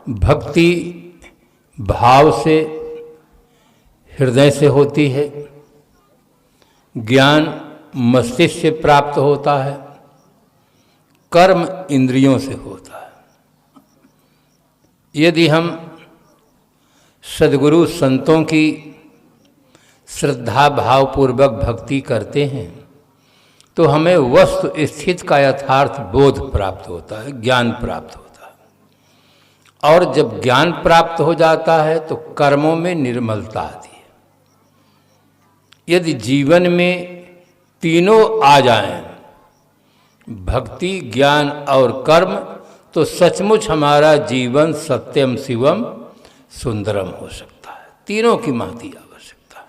भक्ति भाव से, हृदय से होती है। ज्ञान मस्तिष्क से प्राप्त होता है। कर्म इंद्रियों से होता है। यदि हम सद्गुरु संतों की श्रद्धा भावपूर्वक भक्ति करते हैं तो हमें वस्तु स्थित का यथार्थ बोध प्राप्त होता है, ज्ञान प्राप्त होता है। और जब ज्ञान प्राप्त हो जाता है तो कर्मों में निर्मलता आती है। यदि जीवन में तीनों आ जाएं, भक्ति, ज्ञान और कर्म, तो सचमुच हमारा जीवन सत्यम शिवम सुंदरम हो सकता है। तीनों की महती आवश्यकता है।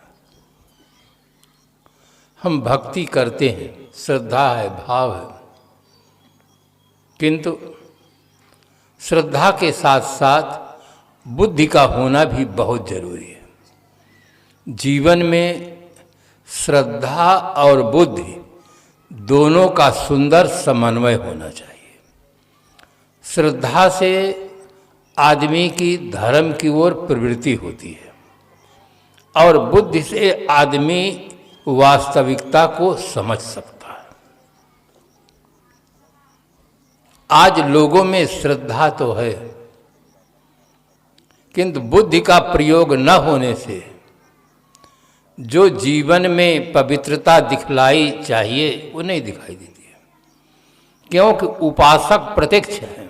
हम भक्ति करते हैं, श्रद्धा है, भाव है, किंतु श्रद्धा के साथ साथ बुद्धि का होना भी बहुत जरूरी है। जीवन में श्रद्धा और बुद्धि दोनों का सुंदर समन्वय होना चाहिए। श्रद्धा से आदमी की धर्म की ओर प्रवृत्ति होती है और बुद्धि से आदमी वास्तविकता को समझ सकता है। आज लोगों में श्रद्धा तो है, किंतु बुद्धि का प्रयोग न होने से जो जीवन में पवित्रता दिखलाई चाहिए वो नहीं दिखाई देती है। क्योंकि उपासक प्रत्यक्ष है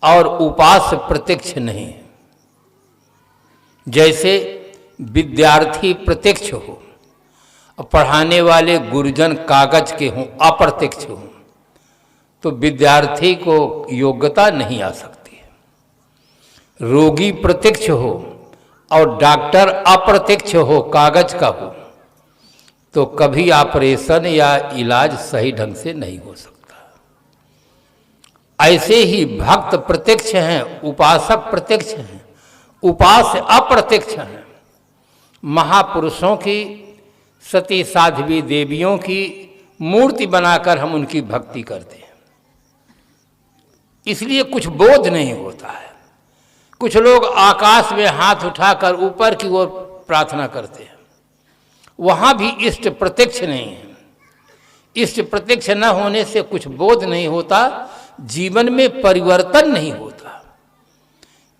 और उपास्य प्रत्यक्ष नहीं है। जैसे विद्यार्थी प्रत्यक्ष हो और पढ़ाने वाले गुरुजन कागज के हों, अप्रत्यक्ष हों, तो विद्यार्थी को योग्यता नहीं आ सकती है। रोगी प्रत्यक्ष हो और डॉक्टर अप्रत्यक्ष हो, कागज का हो, तो कभी ऑपरेशन या इलाज सही ढंग से नहीं हो सकता। ऐसे ही भक्त प्रत्यक्ष हैं, उपासक प्रत्यक्ष हैं, उपास्य अप्रत्यक्ष हैं। महापुरुषों की, सती साध्वी देवियों की मूर्ति बनाकर हम उनकी भक्ति करते हैं, इसलिए कुछ बोध नहीं होता है। कुछ लोग आकाश में हाथ उठाकर ऊपर की ओर प्रार्थना करते हैं, वहाँ भी इष्ट प्रत्यक्ष नहीं है। इष्ट प्रत्यक्ष न होने से कुछ बोध नहीं होता, जीवन में परिवर्तन नहीं होता।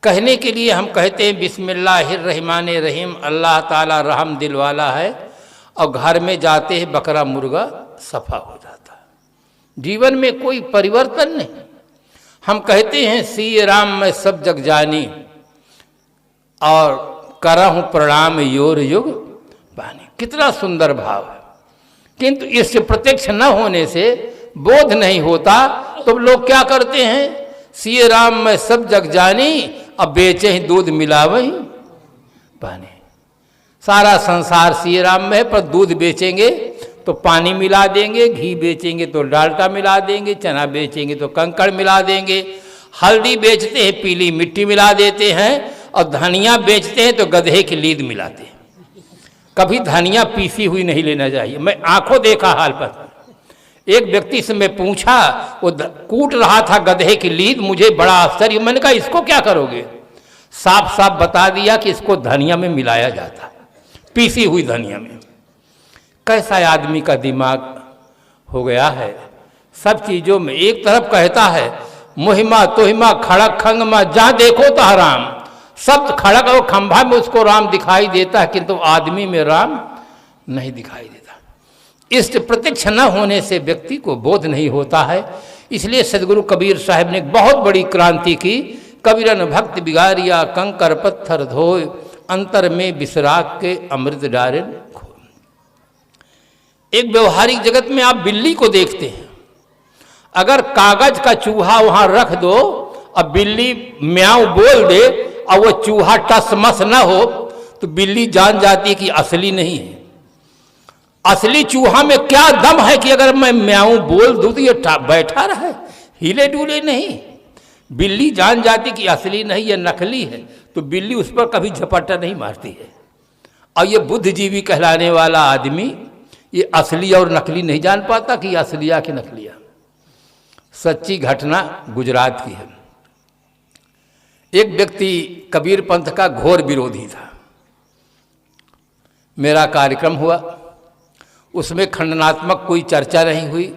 कहने के लिए हम कहते हैं बिस्मिल्लाहिर्रहमानिर रहीम, अल्लाह ताला रहम दिल वाला है, और घर में जाते हैं बकरा मुर्गा सफा हो जाता है। जीवन में कोई परिवर्तन नहीं। हम कहते हैं सी राम मैं सब जग जानी और करहूँ प्रणाम योर युग बानी। कितना सुंदर भाव है, किंतु इससे प्रत्यक्ष न होने से बोध नहीं होता। तो लोग क्या करते हैं, सी राम मैं सब जग जानी, अब बेचे ही दूध मिलावे ही पानी। सारा संसार सी राम में है, पर दूध बेचेंगे तो पानी मिला देंगे, घी बेचेंगे तो डालडा मिला देंगे, चना बेचेंगे तो कंकड़ मिला देंगे, हल्दी बेचते हैं पीली मिट्टी मिला देते हैं, और धनिया बेचते हैं तो गधे की लीद मिलाते हैं। कभी धनिया पीसी हुई नहीं लेना चाहिए। मैं आंखों देखा हाल पर। एक व्यक्ति से मैं पूछा, वो कूट रहा था गधे की लीद, मुझे बड़ा आश्चर्य। मैंने कहा इसको क्या करोगे? साफ साफ बता दिया कि इसको धनिया में मिलाया जाता है, पीसी हुई धनिया में। कैसा आदमी का दिमाग हो गया है। सब चीज़ों में एक तरफ कहता है मुहिमा तोहिमा खड़क खंगमा, जहाँ देखो तो राम। शब्द खड़क और खंभा में उसको राम दिखाई देता है, किंतु आदमी में राम नहीं दिखाई देता। इष्ट प्रत्यक्ष न होने से व्यक्ति को बोध नहीं होता है। इसलिए सदगुरु कबीर साहब ने एक बहुत बड़ी क्रांति की। कबीरन भक्त बिगारिया कंकर पत्थर धोए, अंतर में विसराग के अमृत डारे खो। एक व्यवहारिक जगत में आप बिल्ली को देखते हैं, अगर कागज का चूहा वहां रख दो और बिल्ली म्याऊं बोल दे और वो चूहा टस मस न हो, तो बिल्ली जान जाती है कि असली नहीं है। असली चूहा में क्या दम है कि अगर मैं म्याऊं बोल दूं तो ये बैठा रहे, हिले डुले नहीं। बिल्ली जान जाती कि असली नहीं, ये नकली है, तो बिल्ली उस पर कभी झपट्टा नहीं मारती है। और ये बुद्धिजीवी कहलाने वाला आदमी ये असली और नकली नहीं जान पाता कि असलिया कि नकलिया। सच्ची घटना गुजरात की है। एक व्यक्ति कबीर पंथ का घोर विरोधी था। मेरा कार्यक्रम हुआ, उसमें खंडनात्मक कोई चर्चा नहीं हुई।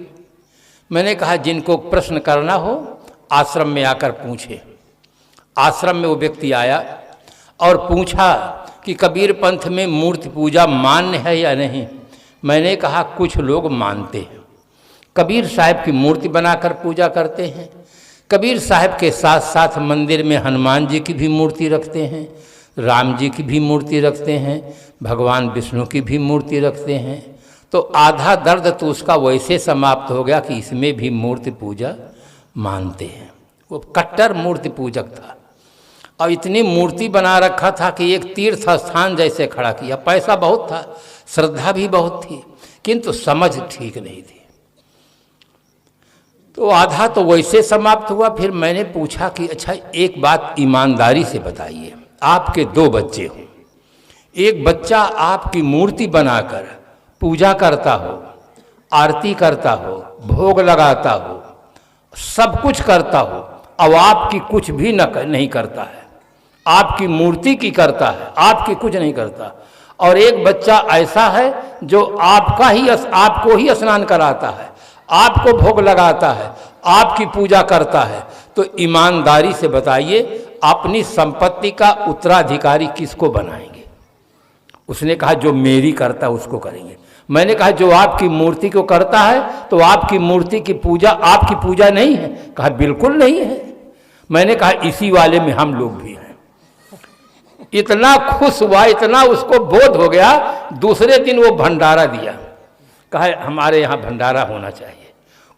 मैंने कहा जिनको प्रश्न करना हो आश्रम में आकर पूछे। आश्रम में वो व्यक्ति आया और पूछा कि कबीर पंथ में मूर्ति पूजा मान्य है या नहीं। मैंने कहा कुछ लोग मानते हैं, कबीर साहब की मूर्ति बनाकर पूजा करते हैं, कबीर साहब के साथ साथ मंदिर में हनुमान जी की भी मूर्ति रखते हैं, राम जी की भी मूर्ति रखते हैं, भगवान विष्णु की भी मूर्ति रखते हैं। तो आधा दर्द तो उसका वैसे समाप्त हो गया कि इसमें भी मूर्ति पूजा मानते हैं। वो कट्टर मूर्ति पूजक था और इतनी मूर्ति बना रखा था कि एक तीर्थ स्थान जैसे खड़ा किया। पैसा बहुत था, श्रद्धा भी बहुत थी, किंतु समझ ठीक नहीं थी। तो आधा तो वैसे समाप्त हुआ। फिर मैंने पूछा कि अच्छा एक बात ईमानदारी से बताइए, आपके 2 बच्चे हो, एक बच्चा आपकी मूर्ति बनाकर पूजा करता हो, आरती करता हो, भोग लगाता हो, सब कुछ करता हो, अब आपकी कुछ भी नहीं करता है, आपकी मूर्ति की करता है, आपकी कुछ नहीं करता। और एक बच्चा ऐसा है जो आपको ही स्नान कराता है, आपको भोग लगाता है, आपकी पूजा करता है। तो ईमानदारी से बताइए अपनी संपत्ति का उत्तराधिकारी किसको बनाएंगे? उसने कहा जो मेरी करता है उसको करेंगे। मैंने कहा जो आपकी मूर्ति को करता है तो आपकी मूर्ति की पूजा आपकी पूजा नहीं है? कहा बिल्कुल नहीं है। मैंने कहा इसी वाले में हम लोग भी हैं। इतना खुश हुआ, इतना उसको बोध हो गया, दूसरे दिन वो भंडारा दिया। कहा हमारे यहाँ भंडारा होना चाहिए।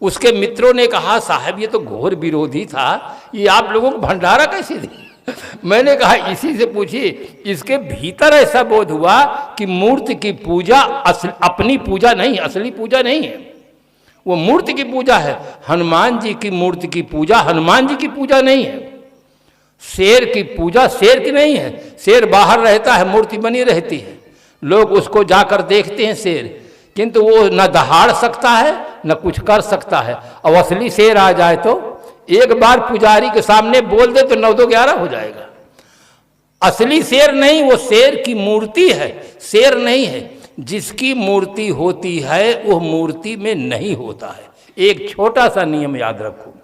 उसके मित्रों ने कहा साहब ये तो घोर विरोधी था, ये आप लोगों को भंडारा कैसे दी? मैंने कहा इसी से पूछिए, इसके भीतर ऐसा बोध हुआ कि मूर्ति की पूजा अपनी पूजा नहीं, असली पूजा नहीं है, वो मूर्ति की पूजा है। हनुमान जी की मूर्ति की पूजा हनुमान जी की पूजा नहीं है। शेर की पूजा शेर की नहीं है। शेर बाहर रहता है, मूर्ति बनी रहती है, लोग उसको जाकर देखते हैं शेर, किंतु वो न दहाड़ सकता है न कुछ कर सकता है। और असली शेर आ जाए तो एक बार पुजारी के सामने बोल दे तो 9-2-11 हो जाएगा। असली शेर नहीं, वो शेर की मूर्ति है, शेर नहीं है। जिसकी मूर्ति होती है वो मूर्ति में नहीं होता है। एक छोटा सा नियम याद रखो,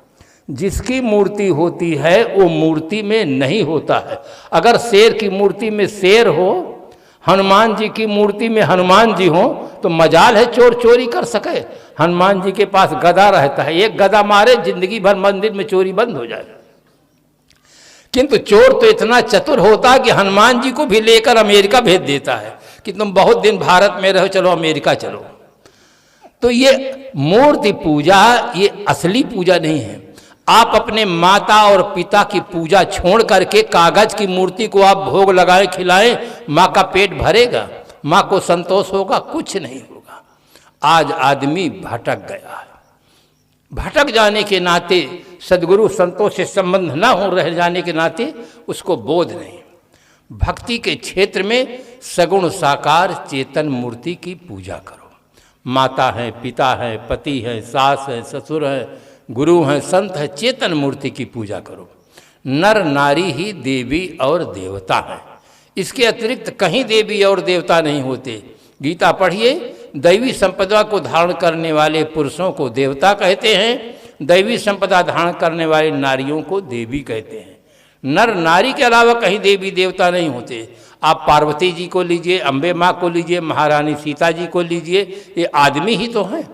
जिसकी मूर्ति होती है वो मूर्ति में नहीं होता है। अगर शेर की मूर्ति में शेर हो, हनुमान जी की मूर्ति में हनुमान जी हो, तो मजाल है चोर चोरी कर सके। हनुमान जी के पास गदा रहता है, एक गदा मारे जिंदगी भर मंदिर में चोरी बंद हो जाए। किंतु चोर तो इतना चतुर होता है कि हनुमान जी को भी लेकर अमेरिका भेज देता है कि तुम बहुत दिन भारत में रहो, चलो अमेरिका चलो। तो ये मूर्ति पूजा ये असली पूजा नहीं है। आप अपने माता और पिता की पूजा छोड़ करके कागज की मूर्ति को आप भोग लगाए खिलाएं, माँ का पेट भरेगा? माँ को संतोष होगा? कुछ नहीं होगा। आज आदमी भटक गया है। भटक जाने के नाते, सद्गुरु संतों से संबंध न हो रह जाने के नाते उसको बोध नहीं। भक्ति के क्षेत्र में सगुण साकार चेतन मूर्ति की पूजा करो। माता है, पिता है, पति है, सास है, ससुर है, गुरु हैं, संत है, चेतन मूर्ति की पूजा करो। नर नारी ही देवी और देवता हैं, इसके अतिरिक्त कहीं देवी और देवता नहीं होते। गीता पढ़िए, दैवी संपदा को धारण करने वाले पुरुषों को देवता कहते हैं, दैवी संपदा धारण करने वाली नारियों को देवी कहते हैं। नर नारी के अलावा कहीं देवी देवता नहीं होते। आप पार्वती जी को लीजिए, अम्बे माँ को लीजिए, महारानी सीता जी को लीजिए, ये आदमी ही तो हैं।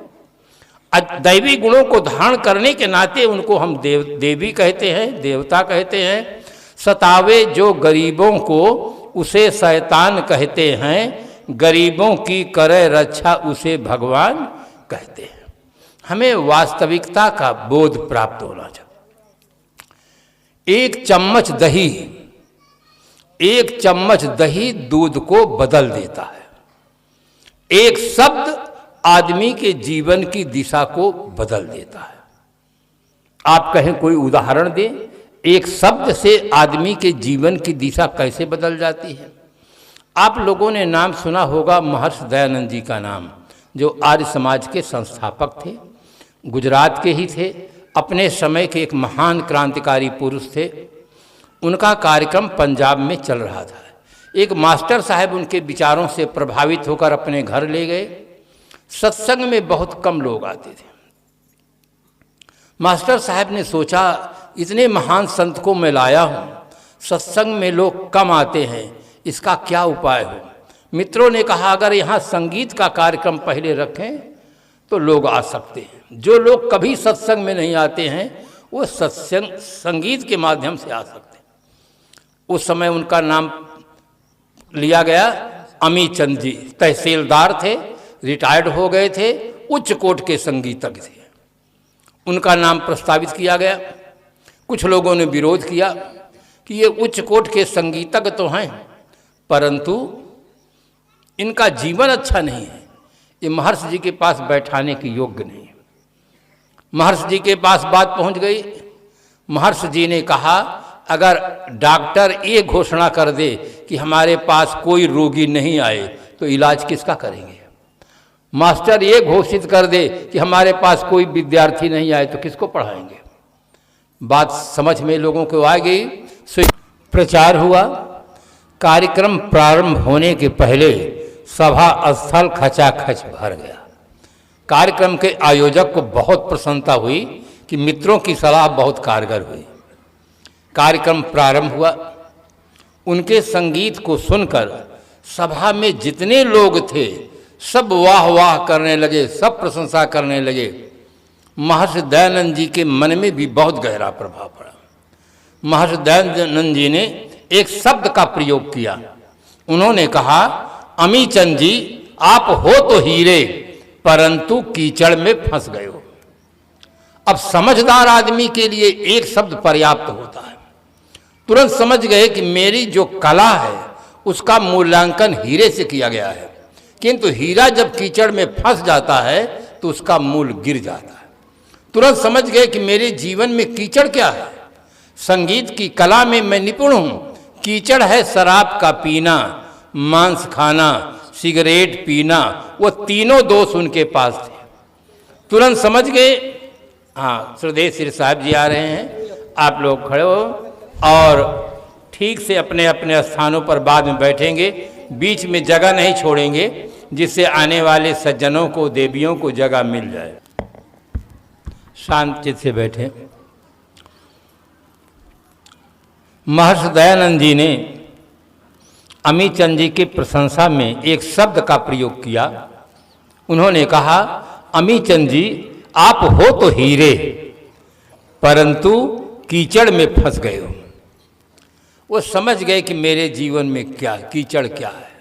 दैवी गुणों को धारण करने के नाते उनको हम देवी कहते हैं, देवता कहते हैं। सतावे जो गरीबों को उसे शैतान कहते हैं, गरीबों की करे रक्षा उसे भगवान कहते हैं। हमें वास्तविकता का बोध प्राप्त होना चाहिए। एक चम्मच दही दूध को बदल देता है। एक शब्द आदमी के जीवन की दिशा को बदल देता है। आप कहें कोई उदाहरण दें, एक शब्द से आदमी के जीवन की दिशा कैसे बदल जाती है? आप लोगों ने नाम सुना होगा महर्षि दयानंद जी का नाम, जो आर्य समाज के संस्थापक थे, गुजरात के ही थे, अपने समय के एक महान क्रांतिकारी पुरुष थे। उनका कार्यक्रम पंजाब में चल रहा था। एक मास्टर साहब उनके विचारों से प्रभावित होकर अपने घर ले गए। सत्संग में बहुत कम लोग आते थे। मास्टर साहब ने सोचा, इतने महान संत को मैं लाया हूँ, सत्संग में लोग कम आते हैं, इसका क्या उपाय हो। मित्रों ने कहा, अगर यहाँ संगीत का कार्यक्रम पहले रखें तो लोग आ सकते हैं। जो लोग कभी सत्संग में नहीं आते हैं वो सत्संग संगीत के माध्यम से आ सकते हैं। उस समय उनका नाम लिया गया अमी चंद जी। तहसीलदार थे, रिटायर्ड हो गए थे, उच्च कोट के संगीतज्ञ थे। उनका नाम प्रस्तावित किया गया। कुछ लोगों ने विरोध किया कि ये उच्च कोट के संगीतज्ञ तो हैं, परंतु इनका जीवन अच्छा नहीं है, ये महर्षि जी के पास बैठाने के योग्य नहीं है। महर्षि जी के पास बात पहुंच गई। महर्षि जी ने कहा, अगर डॉक्टर ये घोषणा कर दे कि हमारे पास कोई रोगी नहीं आए तो इलाज किसका करेंगे। मास्टर ये घोषित कर दे कि हमारे पास कोई विद्यार्थी नहीं आए तो किसको पढ़ाएंगे। बात समझ में लोगों को आ गई। प्रचार हुआ। कार्यक्रम प्रारंभ होने के पहले सभा स्थल खचाखच भर गया। कार्यक्रम के आयोजक को बहुत प्रसन्नता हुई कि मित्रों की सलाह बहुत कारगर हुई। कार्यक्रम प्रारंभ हुआ। उनके संगीत को सुनकर सभा में जितने लोग थे सब वाह वाह करने लगे, सब प्रशंसा करने लगे। महर्षि दयानंद जी के मन में भी बहुत गहरा प्रभाव पड़ा। महर्षि दयानंद जी ने एक शब्द का प्रयोग किया। उन्होंने कहा, अमी चंद जी, आप हो तो हीरे परंतु कीचड़ में फंस गए हो। अब समझदार आदमी के लिए एक शब्द पर्याप्त होता है। तुरंत समझ गए कि मेरी जो कला है उसका मूल्यांकन हीरे से किया गया है, किंतु हीरा जब कीचड़ में फंस जाता है तो उसका मूल गिर जाता है। तुरंत समझ गए कि मेरे जीवन में कीचड़ क्या है। संगीत की कला में मैं निपुण हूँ। कीचड़ है शराब का पीना, मांस खाना, सिगरेट पीना, वो तीनों दोष उनके पास थे। तुरंत समझ गए। हाँ, श्रद्धेय श्री साहब जी आ रहे हैं, आप लोग खड़े हो और ठीक से अपने अपने स्थानों पर बाद में बैठेंगे। बीच में जगह नहीं छोड़ेंगे जिससे आने वाले सज्जनों को, देवियों को जगह मिल जाए। शांत चित्त से बैठे। महर्षि दयानंद जी ने अमी चंद जी की प्रशंसा में एक शब्द का प्रयोग किया। उन्होंने कहा, अमी चंद जी, आप हो तो हीरे परंतु कीचड़ में फंस गए हो। वो समझ गए कि मेरे जीवन में क्या कीचड़ क्या है।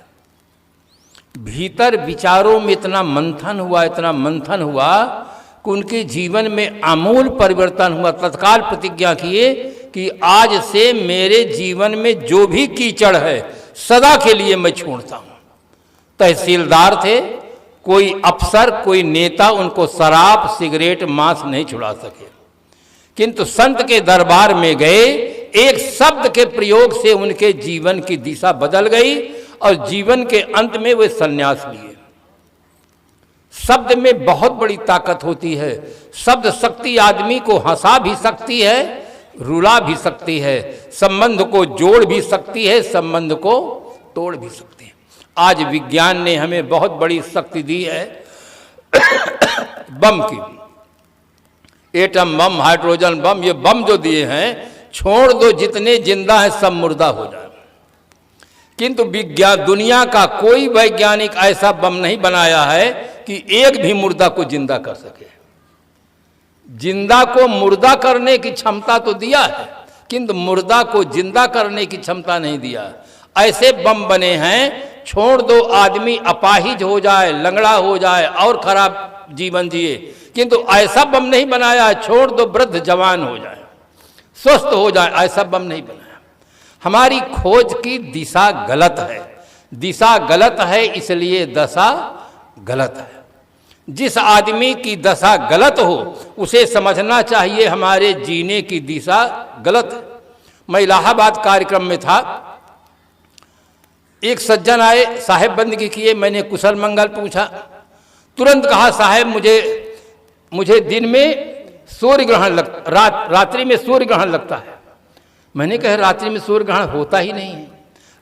भीतर विचारों में इतना मंथन हुआ, इतना मंथन हुआ कि उनके जीवन में आमूल परिवर्तन हुआ। तत्काल प्रतिज्ञा किए कि आज से मेरे जीवन में जो भी कीचड़ है सदा के लिए मैं छोड़ता हूँ। तहसीलदार थे, कोई अफसर, कोई नेता उनको शराब, सिगरेट, मांस नहीं छुड़ा सके, किंतु संत के दरबार में गए, एक शब्द के प्रयोग से उनके जीवन की दिशा बदल गई और जीवन के अंत में वे संन्यास लिए। शब्द में बहुत बड़ी ताकत होती है। शब्द शक्ति आदमी को हंसा भी सकती है, रुला भी सकती है, संबंध को जोड़ भी सकती है, संबंध को तोड़ भी सकती है। आज विज्ञान ने हमें बहुत बड़ी शक्ति दी है बम की। एटम बम, हाइड्रोजन बम, ये बम जो दिए हैं, छोड़ दो जितने जिंदा है सब मुर्दा हो जाए। किंतु विज्ञान, दुनिया का कोई वैज्ञानिक ऐसा बम नहीं बनाया है कि एक भी मुर्दा को जिंदा कर सके। जिंदा को मुर्दा करने की क्षमता तो दिया है, किंतु मुर्दा को जिंदा करने की क्षमता नहीं दिया। ऐसे बम बने हैं, छोड़ दो आदमी अपाहिज हो जाए, लंगड़ा हो जाए और खराब जीवन जिए, किंतु ऐसा बम नहीं बनाया, छोड़ दो वृद्ध जवान हो जाए, स्वस्थ हो जाए, ऐसा बम नहीं बनाया। हमारी खोज की दिशा गलत है। दिशा गलत है इसलिए दशा गलत है। जिस आदमी की दशा गलत हो उसे समझना चाहिए हमारे जीने की दिशा गलत है। मैं इलाहाबाद कार्यक्रम में था, एक सज्जन आए, साहेब बंदगी किए, मैंने कुशल मंगल पूछा। तुरंत कहा, साहेब मुझे दिन में सूर्य ग्रहण रात्रि में सूर्य ग्रहण लगता है। मैंने कहा रात्रि में सूर्य ग्रहण होता ही नहीं है,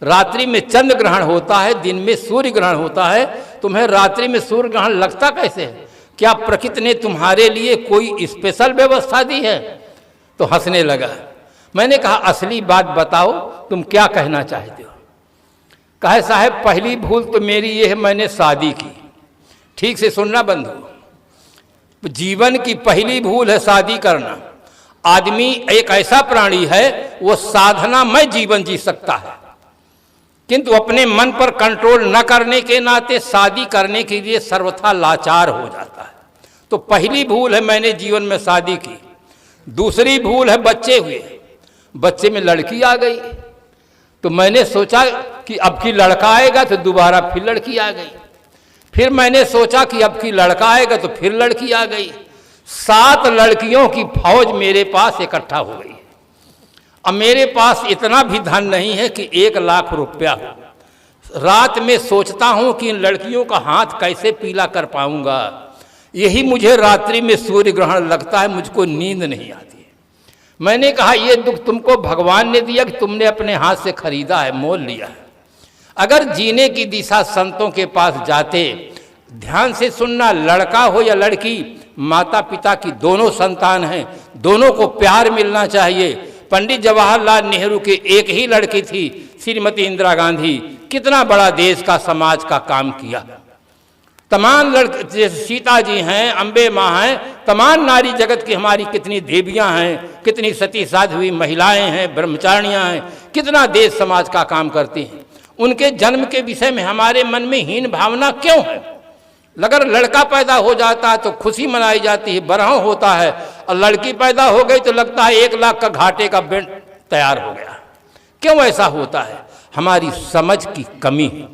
रात्रि में चंद्र ग्रहण होता है, दिन में सूर्य ग्रहण होता है, तुम्हें रात्रि में सूर्य ग्रहण लगता कैसे है? क्या प्रकृति ने तुम्हारे लिए कोई स्पेशल व्यवस्था दी है? तो हंसने लगा। मैंने कहा असली बात बताओ, तुम क्या कहना चाहते हो? कहे साहब पहली भूल तो मेरी ये है, मैंने शादी की। ठीक से सुनना बंधु, जीवन की पहली भूल है शादी करना। आदमी एक ऐसा प्राणी है वो साधनामय जीवन जी सकता है, किंतु अपने मन पर कंट्रोल न करने के नाते शादी करने के लिए सर्वथा लाचार हो जाता है। तो पहली भूल है मैंने जीवन में शादी की। दूसरी भूल है बच्चे हुए, बच्चे में लड़की आ गई, तो मैंने सोचा कि अब की लड़का आएगा तो दोबारा फिर लड़की आ गई। फिर मैंने सोचा कि अब की लड़का आएगा तो फिर लड़की आ गई। 7 लड़कियों की फौज मेरे पास इकट्ठा हो गई। अब मेरे पास इतना भी धन नहीं है कि 1 लाख रुपया हो। रात में सोचता हूं कि इन लड़कियों का हाथ कैसे पीला कर पाऊंगा। यही मुझे रात्रि में सूर्य ग्रहण लगता है, मुझको नींद नहीं आती। मैंने कहा ये दुख तुमको भगवान ने दिया कि तुमने अपने हाथ से खरीदा है, मोल लिया है। अगर जीने की दिशा संतों के पास जाते, ध्यान से सुनना, लड़का हो या लड़की, माता पिता की दोनों संतान हैं, दोनों को प्यार मिलना चाहिए। पंडित जवाहरलाल नेहरू की एक ही लड़की थी, श्रीमती इंदिरा गांधी। कितना बड़ा देश का समाज का काम किया। तमाम लड़के जैसे सीता जी हैं, अम्बे माँ हैं, तमाम नारी जगत की हमारी कितनी देवियां हैं, कितनी सती साध्वी महिलाएं हैं, ब्रह्मचारियां हैं, कितना देश समाज का काम करती हैं। उनके जन्म के विषय में हमारे मन में हीन भावना क्यों है? अगर लड़का पैदा हो जाता है तो खुशी मनाई जाती है, बरहं होता है, और लड़की पैदा हो गई तो लगता है 1 लाख का घाटे का बेंट तैयार हो गया। क्यों ऐसा होता है? हमारी समझ की कमी है।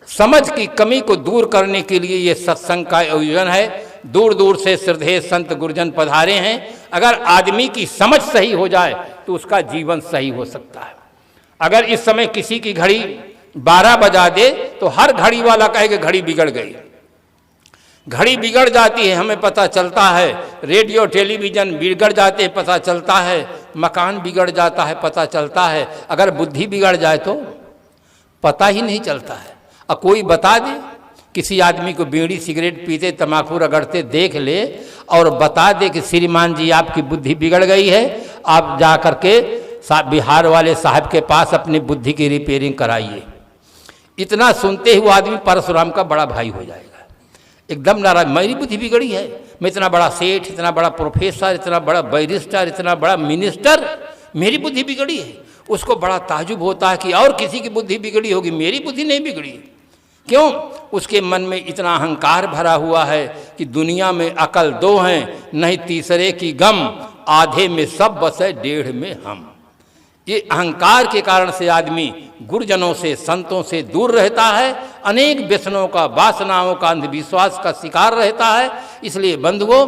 समझ की कमी को दूर करने के लिए ये सत्संग का आयोजन है। दूर दूर से श्रद्धेय संत गुरुजन पधारे हैं। अगर आदमी की समझ सही हो जाए तो उसका जीवन सही हो सकता है। अगर इस समय किसी की घड़ी 12 बजा दे तो हर घड़ी वाला कहेगा घड़ी बिगड़ गई। घड़ी बिगड़ जाती है, हमें पता चलता है। रेडियो टेलीविजन बिगड़ जाते हैं, पता चलता है। मकान बिगड़ जाता है, पता चलता है। अगर बुद्धि बिगड़ जाए तो पता ही नहीं चलता है। अब कोई बता दे, किसी आदमी को बीड़ी सिगरेट पीते तम्बाकू रगड़ते देख ले और बता दे कि श्रीमान जी आपकी बुद्धि बिगड़ गई है, आप जा कर के बिहार वाले साहब के पास अपनी बुद्धि की रिपेयरिंग कराइए। इतना सुनते ही वो आदमी परशुराम का बड़ा भाई हो जाएगा, एकदम नाराज। मेरी बुद्धि बिगड़ी है, मैं इतना बड़ा सेठ, इतना बड़ा प्रोफेसर, इतना बड़ा बैरिस्टर, इतना बड़ा मिनिस्टर, मेरी बुद्धि बिगड़ी है। उसको बड़ा ताजुब होता है कि और किसी की बुद्धि बिगड़ी होगी, मेरी बुद्धि नहीं बिगड़ी। क्यों? उसके मन में इतना अहंकार भरा हुआ है कि दुनिया में अकल 2 हैं, नहीं तीसरे की गम, आधे में सब बसे 1.5 में हम। ये अहंकार के कारण से आदमी गुरुजनों से, संतों से दूर रहता है, अनेक व्यसनों का, वासनाओं का, अंधविश्वास का शिकार रहता है। इसलिए बंधुओं,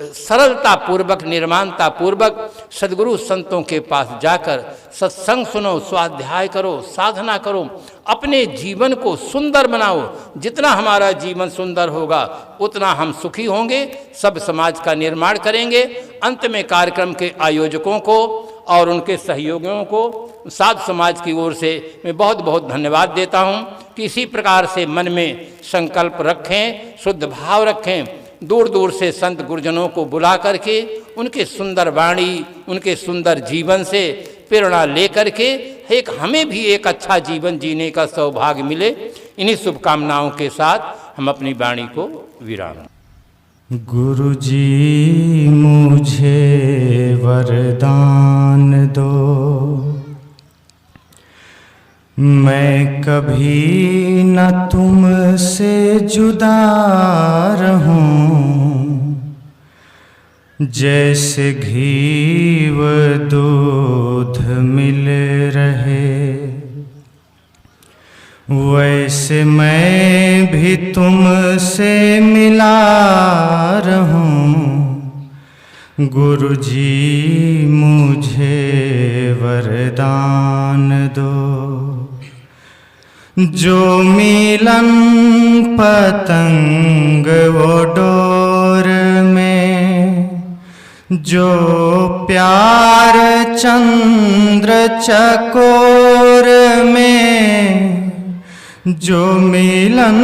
सरलता पूर्वक, निर्माणता पूर्वक सद्गुरु संतों के पास जाकर सत्संग सुनो, स्वाध्याय करो, साधना करो, अपने जीवन को सुंदर बनाओ। जितना हमारा जीवन सुंदर होगा उतना हम सुखी होंगे, सब समाज का निर्माण करेंगे। अंत में कार्यक्रम के आयोजकों को और उनके सहयोगियों को साध समाज की ओर से मैं बहुत बहुत धन्यवाद देता हूँ कि इसी प्रकार से मन में संकल्प रखें, शुद्ध भाव रखें। दूर दूर से संत गुरुजनों को बुला करके उनके सुंदर वाणी, उनके सुंदर जीवन से प्रेरणा लेकर के हमें भी एक अच्छा जीवन जीने का सौभाग्य मिले। इन्हीं शुभकामनाओं के साथ हम अपनी वाणी को विराम। गुरु जी मुझे वरदान दो, मैं कभी न तुमसे जुदा रहूं, जैसे घी व दूध मिल रहे, वैसे मैं भी तुमसे मिला रहूं। गुरु जी मुझे वरदान दो, जो मिलन पतंग वो डोर में, जो प्यार चंद्र चकोर में, जो मिलन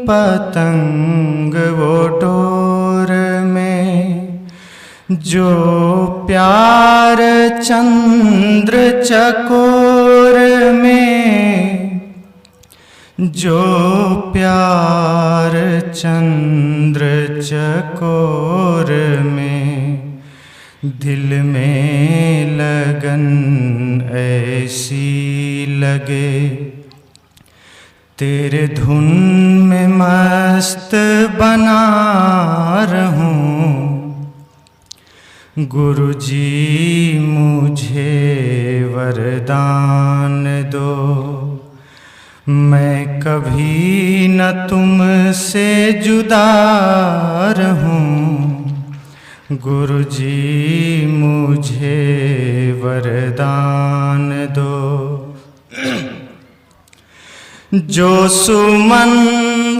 पतंग वो डोर में, जो प्यार चंद्र चकोर में, जो प्यार चंद्र चकोर में, दिल में लगन ऐसी लगे, तेरे धुन में मस्त बना रहूं। गुरुजी मुझे वरदान दो, मैं कभी न तुमसे जुदा रहूं। गुरुजी मुझे वरदान दो। जो सुमन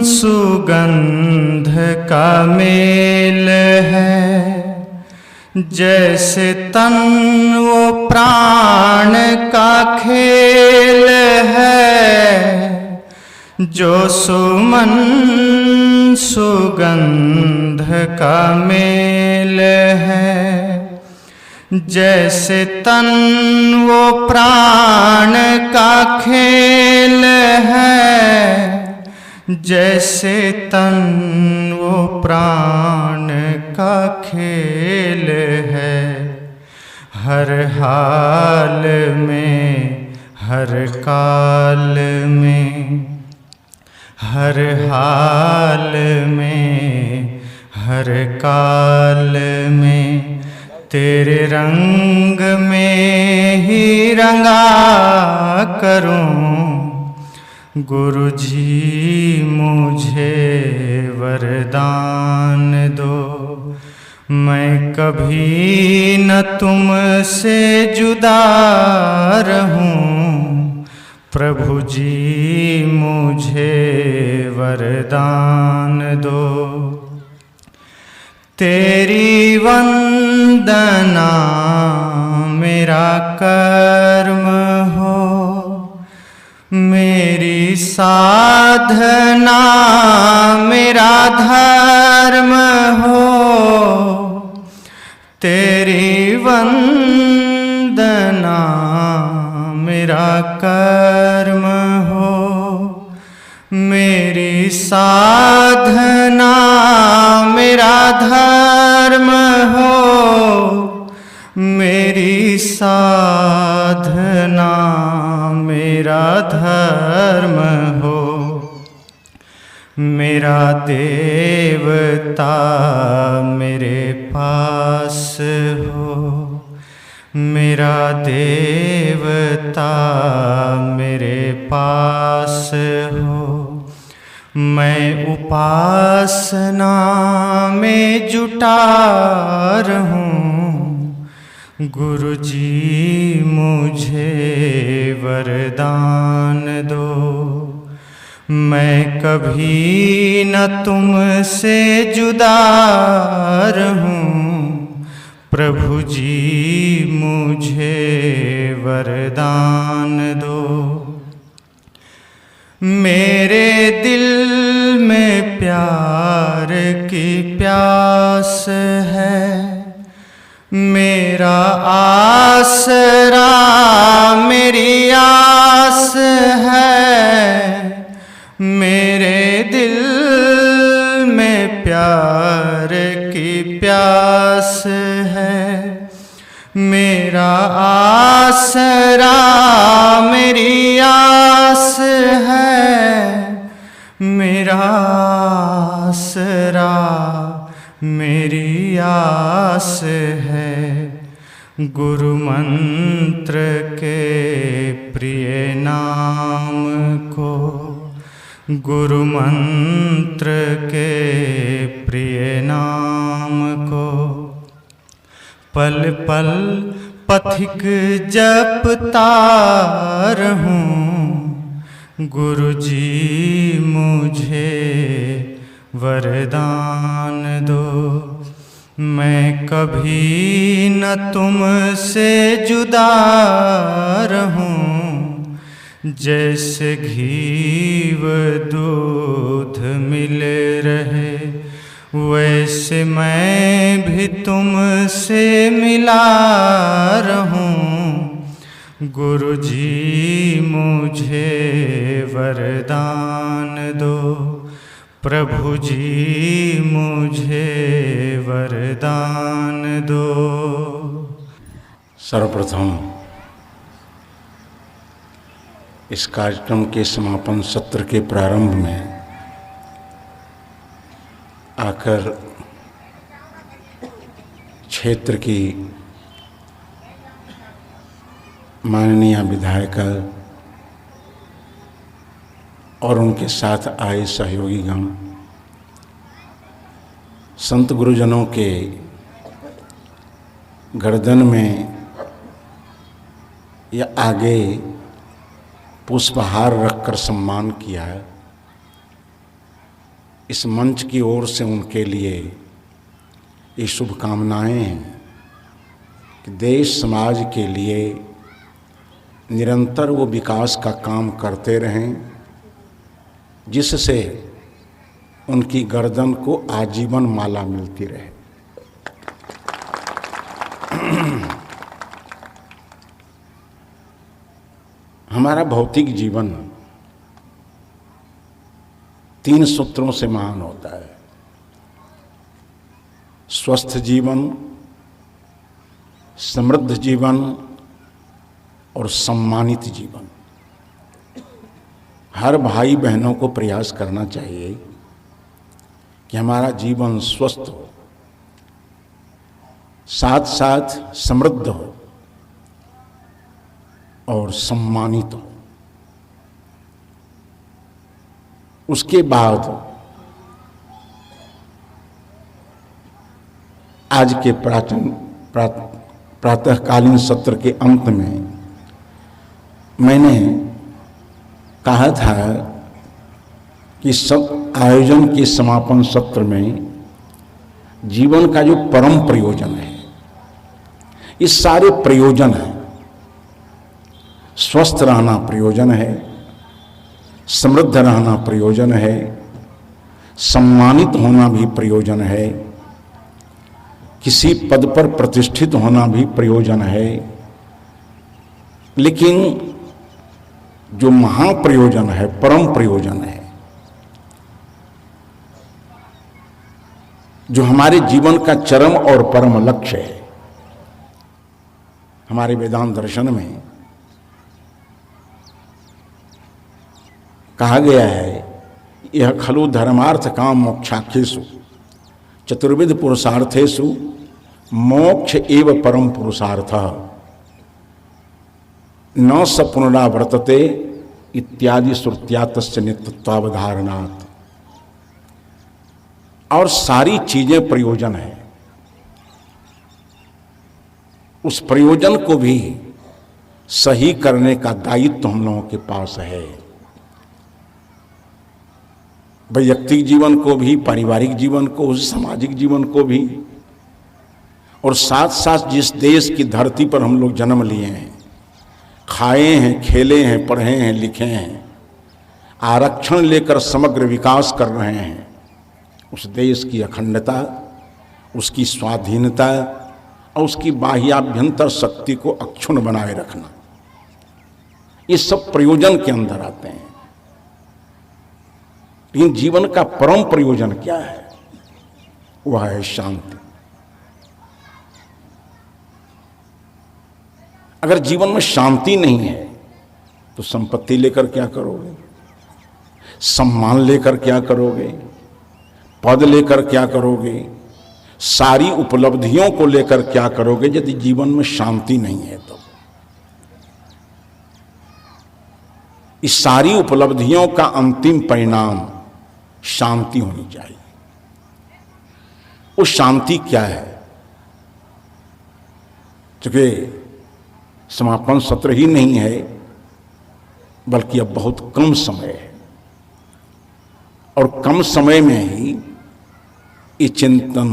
सुगंध का मेल है, जैसे तन वो प्राण का खेल है। जो सुमन सुगंध का मेल है, जैसे तन वो प्राण का खेल है। जैसे तन वो प्राण का खेल है। हर हाल में, हर काल में, हर हाल में, हर काल में, तेरे रंग में ही रंगा करूं। गुरुजी मुझे वरदान दो, मैं कभी न तुमसे जुदा रहूं। प्रभु जी मुझे वरदान दो। तेरी वंदना मेरा कर्म हो, मेरी साधना मेरा धर्म हो। तेरी वंदना मेरा कर्म हो, मेरी साधना मेरा धर्म हो। मेरी साधना मेरा धर्म हो। मेरा देवता मेरे पास हो, मेरा देवता मेरे पास हो। मैं उपासना में जुटा रहूं। गुरुजी मुझे वरदान दो, मैं कभी न तुमसे जुदा रहूं। प्रभु जी मुझे वरदान दो। मेरे दिल में प्यार की प्यास है, मेरा आसरा मेरी आस है। मेरे दिल में प्यार की प्यास है, मेरा आसरा मेरी आस है। मेरा आसरा मेरी आस है। गुरु मंत्र के प्रिय नाम को, गुरु मंत्र के प्रिय नाम को, पल पल पथिक जपता रहूं। गुरुजी मुझे वरदान दो, मैं कभी न तुमसे जुदा रहूं, जैसे घी व दूध मिले रहे, वैसे मैं भी तुमसे मिला रहूं। गुरु जी मुझे वरदान दो, प्रभु जी मुझे वरदान दो। सर्वप्रथम इस कार्यक्रम के समापन सत्र के प्रारंभ में आकर क्षेत्र की माननीय विधायिका और उनके साथ आए सहयोगीगण, संत गुरुजनों के गर्दन में या आगे पुष्पहार रखकर सम्मान किया है, इस मंच की ओर से उनके लिए ये शुभकामनाएं हैं कि देश समाज के लिए निरंतर वो विकास का काम करते रहें, जिससे उनकी गर्दन को आजीवन माला मिलती रहे। हमारा भौतिक जीवन 3 सूत्रों से महान होता है: स्वस्थ जीवन, समृद्ध जीवन और सम्मानित जीवन। हर भाई बहनों को प्रयास करना चाहिए कि हमारा जीवन स्वस्थ हो, साथ साथ समृद्ध हो और सम्मानित हो। उसके बाद आज के प्रातःकालीन सत्र के अंत में मैंने कहा था कि सब आयोजन के समापन सत्र में जीवन का जो परम प्रयोजन है, ये सारे प्रयोजन हैं। स्वस्थ रहना प्रयोजन है, समृद्ध रहना प्रयोजन है, सम्मानित होना भी प्रयोजन है, किसी पद पर प्रतिष्ठित होना भी प्रयोजन है। लेकिन जो महाप्रयोजन है, परम प्रयोजन है, जो हमारे जीवन का चरम और परम लक्ष्य है, हमारे वेदांत दर्शन में कहा गया है, यह खलु धर्मार्थ काम मोक्षाख्येषु चतुर्विध पुरुषार्थेषु मोक्ष एव परम पुरुषार्थः न स पुनरावर्तते इत्यादि श्रुत्यातस्य नित्यत्वावधारणात्। और सारी चीजें प्रयोजन है, उस प्रयोजन को भी सही करने का दायित्व हम लोगों के पास है। वैयक्तिक जीवन को भी, पारिवारिक जीवन को, सामाजिक जीवन को भी, और साथ साथ जिस देश की धरती पर हम लोग जन्म लिए हैं, खाए हैं, खेले हैं, पढ़े हैं, लिखे हैं, आरक्षण लेकर समग्र विकास कर रहे हैं, उस देश की अखंडता, उसकी स्वाधीनता और उसकी बाह्याभ्यंतर शक्ति को अक्षुण्ण बनाए रखना, ये सब प्रयोजन के अंदर आते हैं। लेकिन जीवन का परम प्रयोजन क्या है? वह है शांति। अगर जीवन में शांति नहीं है तो संपत्ति लेकर क्या करोगे, सम्मान लेकर क्या करोगे, पद लेकर क्या करोगे, सारी उपलब्धियों को लेकर क्या करोगे यदि जीवन में शांति नहीं है तो? इस सारी उपलब्धियों का अंतिम परिणाम शांति होनी चाहिए। वो शांति क्या है? क्योंकि समापन सत्र ही नहीं है, बल्कि अब बहुत कम समय है, और कम समय में ही ये चिंतन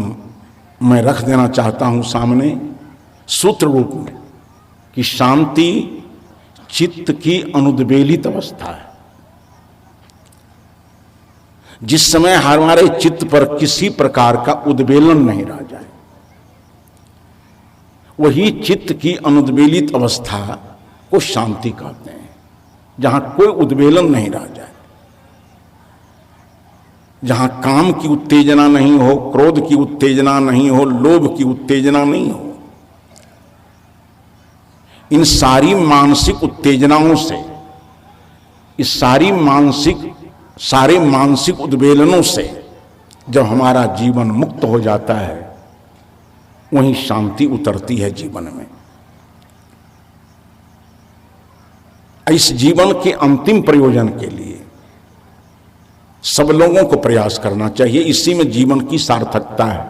मैं रख देना चाहता हूं सामने सूत्र रूप में कि शांति चित्त की अनुद्वेलित अवस्था है। जिस समय हमारे चित्त पर किसी प्रकार का उद्वेलन नहीं रह जाए, वही चित्त की अनुद्वेलित अवस्था को शांति कहते हैं। जहां कोई उद्वेलन नहीं रह जाए, जहां काम की उत्तेजना नहीं हो, क्रोध की उत्तेजना नहीं हो, लोभ की उत्तेजना नहीं हो, इन सारी मानसिक उत्तेजनाओं से, इस सारे मानसिक उद्वेलनों से जब हमारा जीवन मुक्त हो जाता है, वहीं शांति उतरती है जीवन में। इस जीवन के अंतिम प्रयोजन के लिए सब लोगों को प्रयास करना चाहिए। इसी में जीवन की सार्थकता है।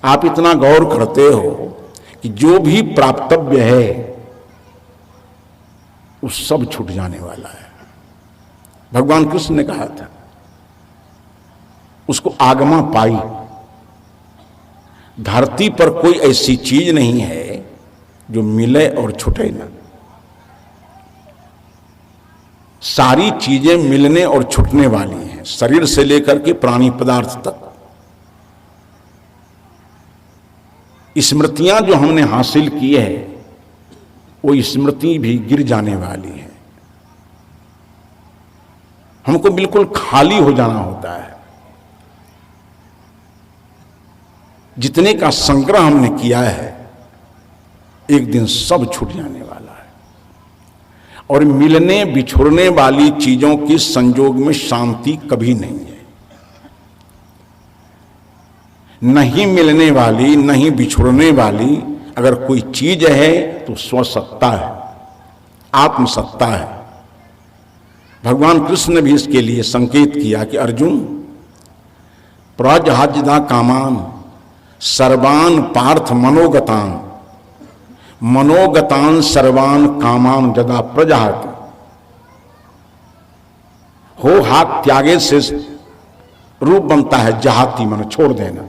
आप इतना गौर करते हो कि जो भी प्राप्तव्य है वो सब छूट जाने वाला है। भगवान कृष्ण ने कहा था, उसको आगमा पाई। धरती पर कोई ऐसी चीज नहीं है जो मिले और छूटे ना। सारी चीजें मिलने और छूटने वाली हैं, शरीर से लेकर के प्राणी पदार्थ तक। स्मृतियां जो हमने हासिल की है, वो स्मृति भी गिर जाने वाली है। हमको बिल्कुल खाली हो जाना होता है। जितने का संग्रह हमने किया है, एक दिन सब छूट जाने वाला है। और मिलने बिछुड़ने वाली चीजों की संजोग में शांति कभी नहीं है। नहीं मिलने वाली, नहीं बिछुड़ने वाली अगर कोई चीज है तो स्वसत्ता है, आत्मसत्ता है। भगवान कृष्ण ने भी इसके लिए संकेत किया कि अर्जुन, प्रजहाज्यदा कामान सर्वान पार्थ मनोगतान, मनोगतान सर्वान कामान जदा प्रजहाति। हो हाथ त्यागे से रूप बनता है जहाती, मन छोड़ देना।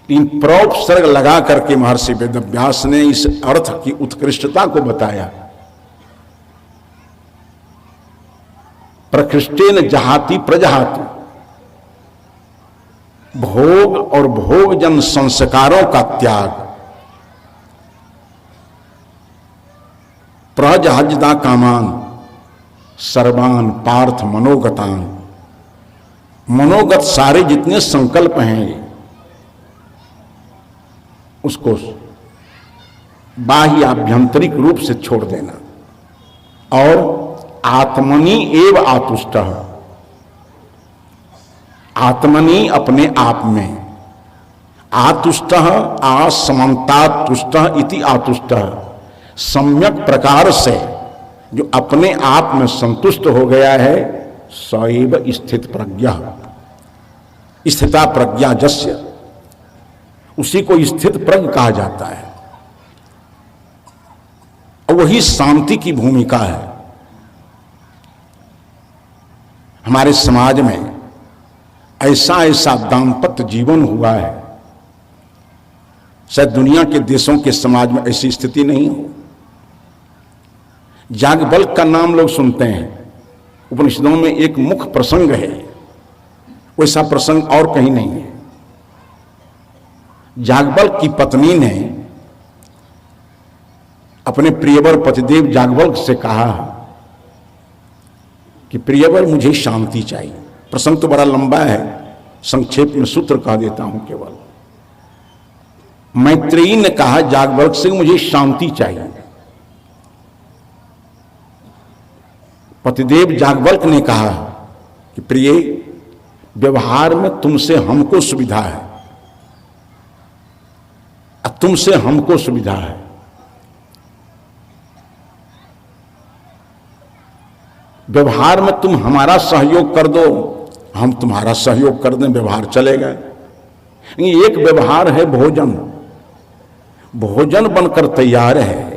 इन प्रोपसर्ग लगा करके महर्षि वेदव्यास ने इस अर्थ की उत्कृष्टता को बताया। प्रकृष्टेन जहाति प्रजहाति, भोग और भोगजन संस्कारों का त्याग। प्रजहाज्यदा कामान सर्वान पार्थ मनोगतान, मनोगत सारे जितने संकल्प हैं उसको बाह्य आभ्यंतरिक रूप से छोड़ देना। और आत्मनि एव आतुष्ट, आत्मनि अपने आप में, आतुष्ट आसमन्तात् तुष्ट इति आतुष्ट, सम्यक प्रकार से जो अपने आप में संतुष्ट हो गया है, सैव स्थित प्रज्ञा, स्थिता प्रज्ञा जस्य, उसी को स्थित प्रज्ञ कहा जाता है। और वही शांति की भूमिका है। हमारे समाज में ऐसा दाम्पत्य जीवन हुआ है, शायद दुनिया के देशों के समाज में ऐसी स्थिति नहीं हो। याज्ञवल्क्य का नाम लोग सुनते हैं, उपनिषदों में एक मुख्य प्रसंग है, वैसा प्रसंग और कहीं नहीं है। याज्ञवल्क्य की पत्नी ने अपने प्रियवर पतिदेव याज्ञवल्क्य से कहा कि प्रियवर मुझे शांति चाहिए। प्रसंग तो बड़ा लंबा है, संक्षेप में सूत्र कह देता हूं केवल। मैत्रेयी ने कहा याज्ञवल्क्य से मुझे शांति चाहिए। पतिदेव याज्ञवल्क्य ने कहा कि प्रिय, व्यवहार में तुमसे हमको सुविधा है, तुमसे हमको सुविधा है। व्यवहार में तुम हमारा सहयोग कर दो, हम तुम्हारा सहयोग कर दें, व्यवहार चलेगा। एक व्यवहार है भोजन, भोजन बनकर तैयार है।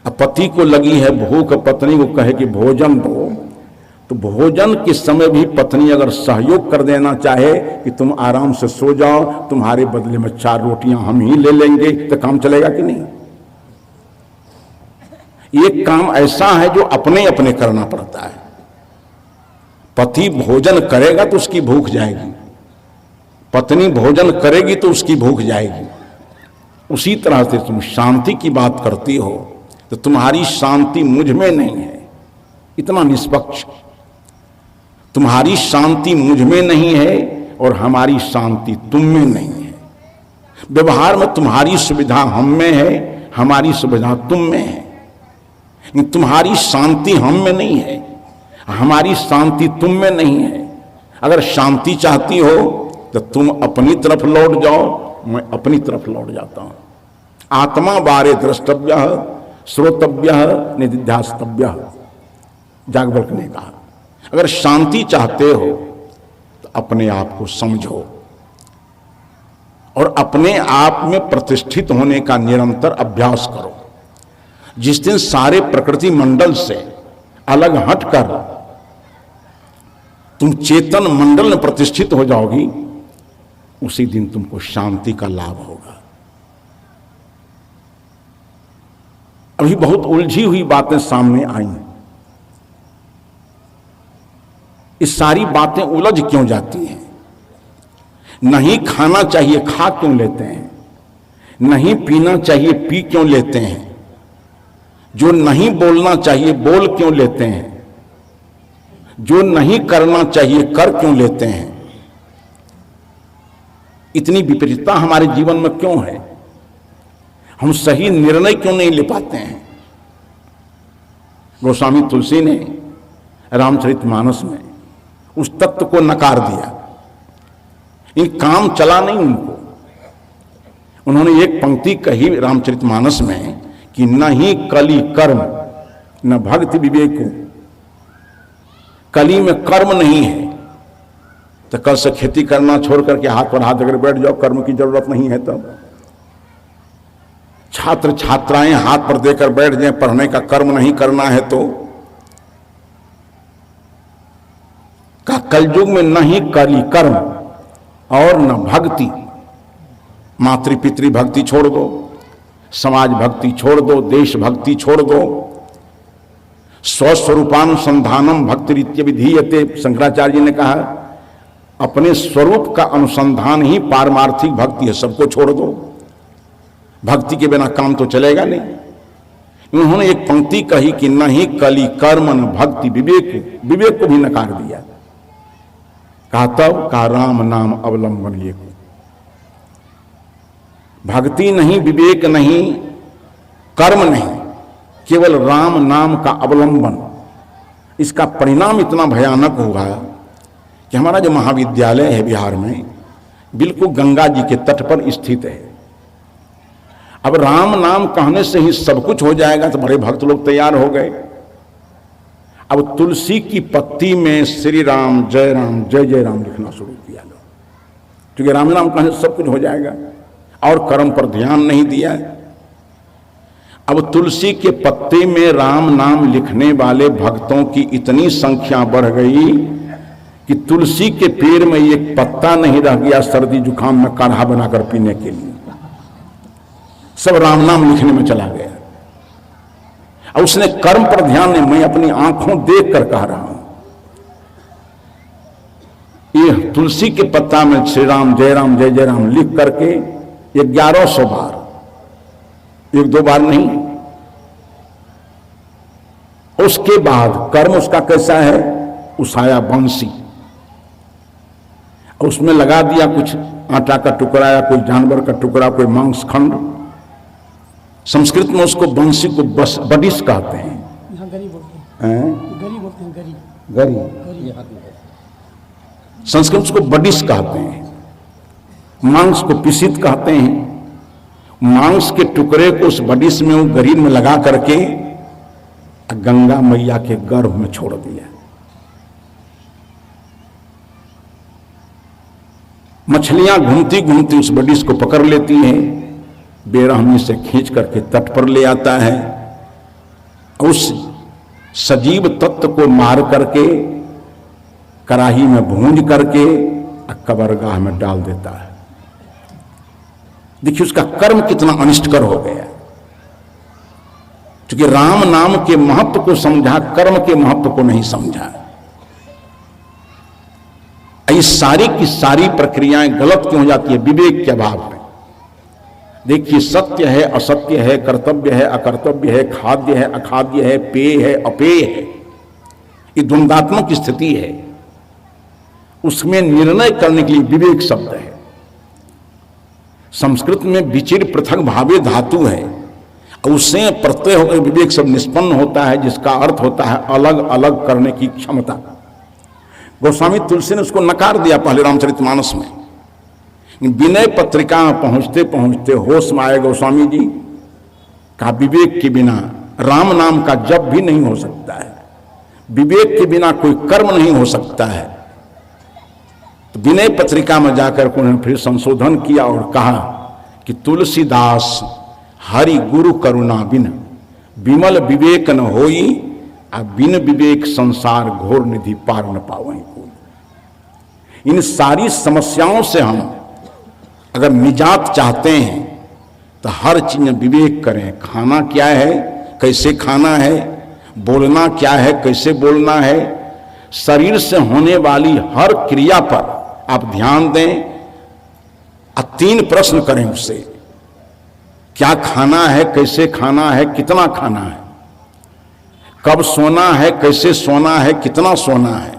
अब पति को लगी है भूख, पत्नी को कहे कि भोजन दो, तो भोजन के समय भी पत्नी अगर सहयोग कर देना चाहे कि तुम आराम से सो जाओ, तुम्हारे बदले में 4 रोटियां हम ही ले लेंगे, तो काम चलेगा कि नहीं? एक काम ऐसा है जो अपने अपने करना पड़ता है। पति भोजन करेगा तो उसकी भूख जाएगी, पत्नी भोजन करेगी तो उसकी भूख जाएगी। उसी तरह से तुम शांति की बात करती हो तो तुम्हारी शांति मुझ में नहीं है, इतना निष्पक्ष। तुम्हारी शांति मुझ में नहीं है और हमारी शांति तुम में नहीं है। व्यवहार में तुम्हारी सुविधा हम में है, हमारी सुविधा तुम में है। तुम्हारी शांति हम में नहीं है, हमारी शांति तुम में नहीं है। अगर शांति चाहती हो तो तुम अपनी तरफ लौट जाओ, मैं अपनी तरफ लौट जाता हूं। आत्मा बारे द्रष्टव्य श्रोतव्य निधिध्यास्तव्य, जागवल्क्य ने कहा। अगर शांति चाहते हो तो अपने आप को समझो और अपने आप में प्रतिष्ठित होने का निरंतर अभ्यास करो। जिस दिन सारे प्रकृति मंडल से अलग हटकर तुम चेतन मंडल में प्रतिष्ठित हो जाओगी, उसी दिन तुमको शांति का लाभ होगा। अभी बहुत उलझी हुई बातें सामने आई। ये सारी बातें उलझ क्यों जाती हैं? नहीं खाना चाहिए, खा क्यों लेते हैं? नहीं पीना चाहिए, पी क्यों लेते हैं? जो नहीं बोलना चाहिए, बोल क्यों लेते हैं? जो नहीं करना चाहिए, कर क्यों लेते हैं? इतनी विपरीतता हमारे जीवन में क्यों है? हम सही निर्णय क्यों नहीं ले पाते हैं? गोस्वामी तुलसी ने रामचरितमानस में उस तत्व को नकार दिया। इन काम चला नहीं उनको। उन्होंने एक पंक्ति कही रामचरितमानस में कि न ही कली कर्म न भक्ति विवेको। कली में कर्म नहीं है तो कल से खेती करना छोड़ करके हाथ पर हाथ अगर बैठ जाओ, कर्म की जरूरत नहीं है। तब छात्र छात्राएं हाथ पर देकर बैठ जाएं, पढ़ने का कर्म नहीं करना है तो का कलयुग में न ही कली कर्म और न भक्ति। मातृ पितृ भक्ति छोड़ दो, समाज भक्ति छोड़ दो, देश भक्ति छोड़ दो। स्वस्वरूपानुसंधानम भक्ति रीत्य विधीयते, शंकराचार्य जी ने कहा अपने स्वरूप का अनुसंधान ही पारमार्थिक भक्ति है, सबको छोड़ दो। भक्ति के बिना काम तो चलेगा नहीं। उन्होंने एक पंक्ति कही कि न ही कली कर्म न भक्ति विवेक, विवेक को भी नकार दिया। कहा तब का राम नाम अवलंबन ये को। भक्ति नहीं, विवेक नहीं, कर्म नहीं, केवल राम नाम का अवलंबन। इसका परिणाम इतना भयानक होगा कि हमारा जो महाविद्यालय है बिहार में, बिल्कुल गंगा जी के तट पर स्थित है। अब राम नाम कहने से ही सब कुछ हो जाएगा तो बड़े भक्त लोग तैयार हो गए। अब तुलसी की पत्ती में श्री राम जय जय राम लिखना शुरू किया लोग, क्योंकि राम नाम कहने से सब कुछ हो जाएगा, और कर्म पर ध्यान नहीं दिया। अब तुलसी के पत्ते में राम नाम लिखने वाले भक्तों की इतनी संख्या बढ़ गई कि तुलसी के पेड़ में एक पत्ता नहीं रह गया सर्दी जुकाम में काढ़ा बनाकर पीने के लिए। सब राम नाम लिखने में चला गया। और उसने कर्म पर ध्यान नहीं, मैं अपनी आंखों देख कर कह रहा हूं। ये तुलसी के पत्ता में श्री राम जय राम लिख करके 1100 बार, 1-2 बार नहीं। उसके बाद कर्म उसका कैसा है? उसाया बंसी, उसमें लगा दिया कुछ आटा का टुकड़ा या कोई जानवर का टुकड़ा, कोई मांस खंड। संस्कृत में उसको बंसी को बडिस कहते हैं। गरी बोलते हैं, गरी बोलते हैं, गरी। संस्कृत को बडिस कहते हैं। मांस को पिसित कहते हैं। मांस के टुकड़े को उस बडिस में, वो गरीब में लगा करके गंगा मैया के गर्भ में छोड़ दिया। मछलियां घूमती घूमती उस बडिस को पकड़ लेती हैं, बेरहमी से खींच करके तट पर ले आता है। उस सजीव तत्व को मार करके कड़ाही में भूंज करके कब्रगाह में डाल देता है। देखिए उसका कर्म कितना अनिष्टकर हो गया, क्योंकि राम नाम के महत्व को समझा, कर्म के महत्व को नहीं समझा। ये सारी की सारी प्रक्रियाएं गलत क्यों हो जाती है? विवेक के अभाव में। देखिए सत्य है असत्य है, कर्तव्य है अकर्तव्य है, खाद्य है अखाद्य है, पेय है अपेय है, ये द्वंद्वात्मक स्थिति है। उसमें निर्णय करने के लिए विवेक शब्द है। संस्कृत में विचिर पृथक भावे धातु है, उससे प्रत्यय होकर विवेक शब्द निष्पन्न होता है, जिसका अर्थ होता है अलग अलग करने की क्षमता। गोस्वामी तुलसी ने उसको नकार दिया पहले रामचरितमानस में। विनय पत्रिका में पहुंचते पहुंचते होश में आए गोस्वामी जी का विवेक के बिना राम नाम का जप भी नहीं हो सकता है, विवेक के बिना कोई कर्म नहीं हो सकता है। तो विनय पत्रिका में जाकर उन्होंने फिर संशोधन किया और कहा कि तुलसीदास हरि गुरु करुणा बिन विमल विवेक न होई, आ बिन विवेक संसार घोर निधि पार न पावई। इन सारी समस्याओं से हम अगर निजात चाहते हैं तो हर चीज में विवेक करें। खाना क्या है, कैसे खाना है, बोलना क्या है, कैसे बोलना है, शरीर से होने वाली हर क्रिया पर आप ध्यान दें। 3 प्रश्न करें उससे, क्या खाना है, कैसे खाना है, कितना खाना है, कब सोना है, कैसे सोना है, कितना सोना है,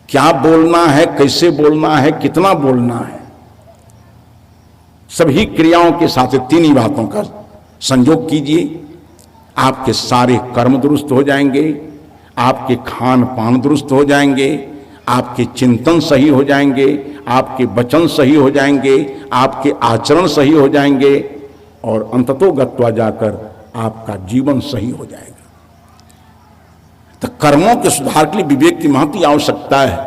क्या बोलना है, कैसे बोलना है, कितना बोलना है। सभी क्रियाओं के साथ 3 ही बातों का संयोग कीजिए, आपके सारे कर्म दुरुस्त हो जाएंगे, आपके खान पान दुरुस्त हो जाएंगे, आपके चिंतन सही हो जाएंगे, आपके वचन सही हो जाएंगे, आपके आचरण सही हो जाएंगे और अंततोगत्वा जाकर आपका जीवन सही हो जाएगा। तो कर्मों के सुधार के लिए विवेक की महती आवश्यकता है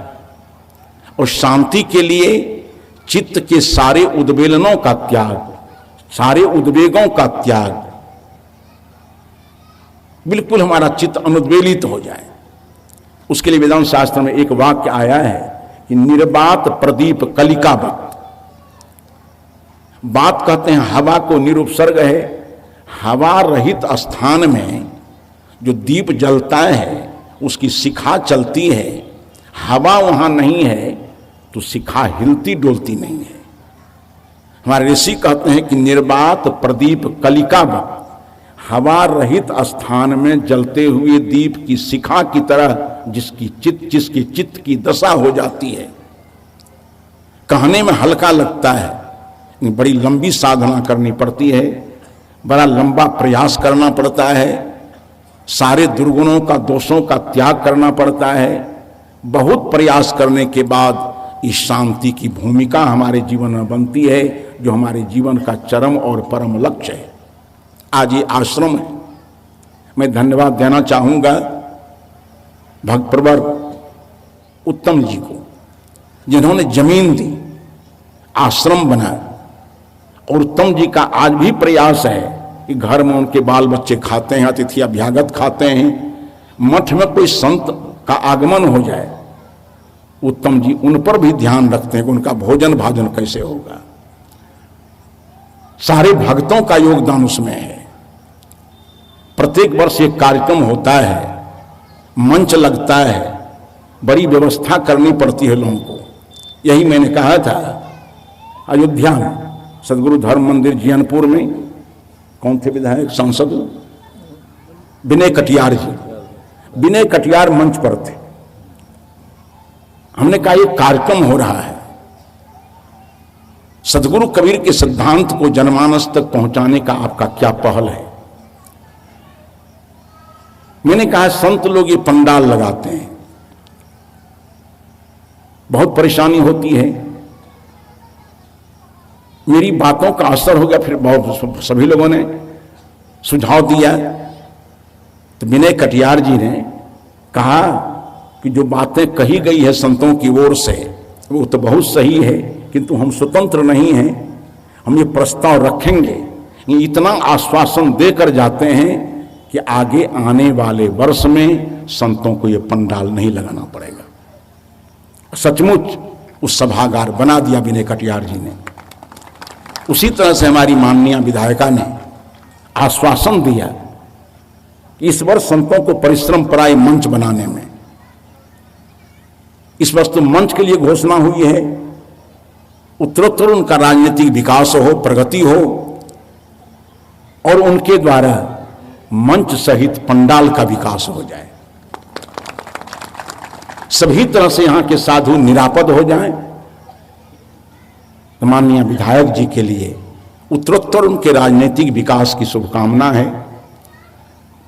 और शांति के लिए चित्त के सारे उद्वेलनों का त्याग, सारे उद्वेगों का त्याग, बिल्कुल हमारा चित्त अनुद्वेलित हो जाए। उसके लिए वेदांत शास्त्र में एक वाक्य आया है कि निर्बात प्रदीप कलिकावत। बात कहते हैं हवा को निरुपसर्ग है। हवा रहित स्थान में जो दीप जलता है उसकी शिखा चलती है, हवा वहां नहीं है तो शिखा हिलती डोलती नहीं है। हमारे ऋषि कहते हैं कि निर्बात प्रदीप कलिकावत, हवा रहित स्थान में जलते हुए दीप की शिखा की तरह जिसकी चित्त की दशा हो जाती है। कहने में हल्का लगता है, बड़ी लंबी साधना करनी पड़ती है, बड़ा लंबा प्रयास करना पड़ता है, सारे दुर्गुणों का दोषों का त्याग करना पड़ता है। बहुत प्रयास करने के बाद इस शांति की भूमिका हमारे जीवन में बनती है, जो हमारे जीवन का चरम और परम लक्ष्य है। आज ये आश्रम है, मैं धन्यवाद देना चाहूँगा भक्तप्रवर उत्तम जी को, जिन्होंने जमीन दी, आश्रम बनाया। और उत्तम जी का आज भी प्रयास है कि घर में उनके बाल बच्चे खाते हैं, अतिथि अभ्यागत खाते हैं, मठ में कोई संत का आगमन हो जाए, उत्तम जी उन पर भी ध्यान रखते हैं कि उनका भोजन भाजन कैसे होगा। सारे भक्तों का योगदान उसमें है। प्रत्येक वर्ष एक कार्यक्रम होता है, मंच लगता है, बड़ी व्यवस्था करनी पड़ती है लोगों को। यही मैंने कहा था अयोध्या में सदगुरु धर्म मंदिर जियनपुर में, कौन थे विधायक सांसद, विनय कटियार जी, विनय कटियार मंच पर थे। हमने कहा ये कार्यक्रम हो रहा है, सदगुरु कबीर के सिद्धांत को जनमानस तक पहुंचाने का आपका क्या पहल है। मैंने कहा संत लोग ये पंडाल लगाते हैं, बहुत परेशानी होती है। मेरी बातों का असर हो गया, फिर बहुत सभी लोगों ने सुझाव दिया। तो विनय कटियार जी ने कहा कि जो बातें कही गई है संतों की ओर से वो तो बहुत सही है, किंतु हम स्वतंत्र नहीं हैं, हम ये प्रस्ताव रखेंगे। ये इतना आश्वासन देकर जाते हैं कि आगे आने वाले वर्ष में संतों को ये पंडाल नहीं लगाना पड़ेगा। सचमुच उस सभागार बना दिया विनय कटियार जी ने। उसी तरह से हमारी माननीय विधायिका ने आश्वासन दिया कि इस वर्ष संतों को परिश्रम पराए मंच बनाने में, इस वर्ष तो मंच के लिए घोषणा हुई है, उत्तरोत्तर उनका राजनीतिक विकास हो, प्रगति हो और उनके द्वारा मंच सहित पंडाल का विकास हो जाए, सभी तरह से यहां के साधु निरापद हो जाएं। तो माननीय विधायक जी के लिए उत्तरोत्तर उनके राजनीतिक विकास की शुभकामना है।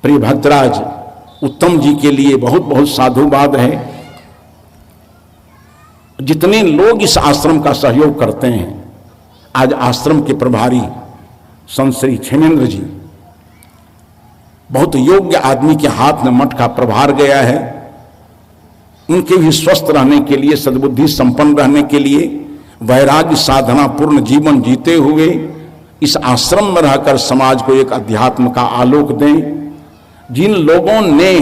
प्रिय भक्तराज उत्तम जी के लिए बहुत बहुत साधुवाद है। जितने लोग इस आश्रम का सहयोग करते हैं, आज आश्रम के प्रभारी संत श्री क्षेमेंद्र जी, बहुत योग्य आदमी के हाथ में मठ का प्रभार गया है। उनके भी स्वस्थ रहने के लिए, सद्बुद्धि संपन्न रहने के लिए, वैराग्य साधना पूर्ण जीवन जीते हुए इस आश्रम में रहकर समाज को एक अध्यात्म का आलोक दें। जिन लोगों ने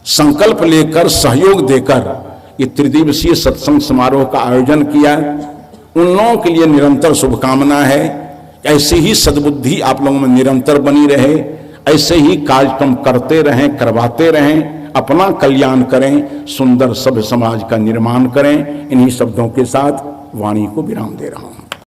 संकल्प लेकर, सहयोग देकर ये त्रिदिवसीय सत्संग समारोह का आयोजन किया, उन लोगों के लिए निरंतर शुभकामना है। ऐसी ही सद्बुद्धि आप लोगों में निरंतर बनी रहे, ऐसे ही कार्यक्रम करते रहें, करवाते रहें, अपना कल्याण करें, सुंदर सभ्य समाज का निर्माण करें। इन्हीं शब्दों के साथ वाणी को विराम दे रहा हूं।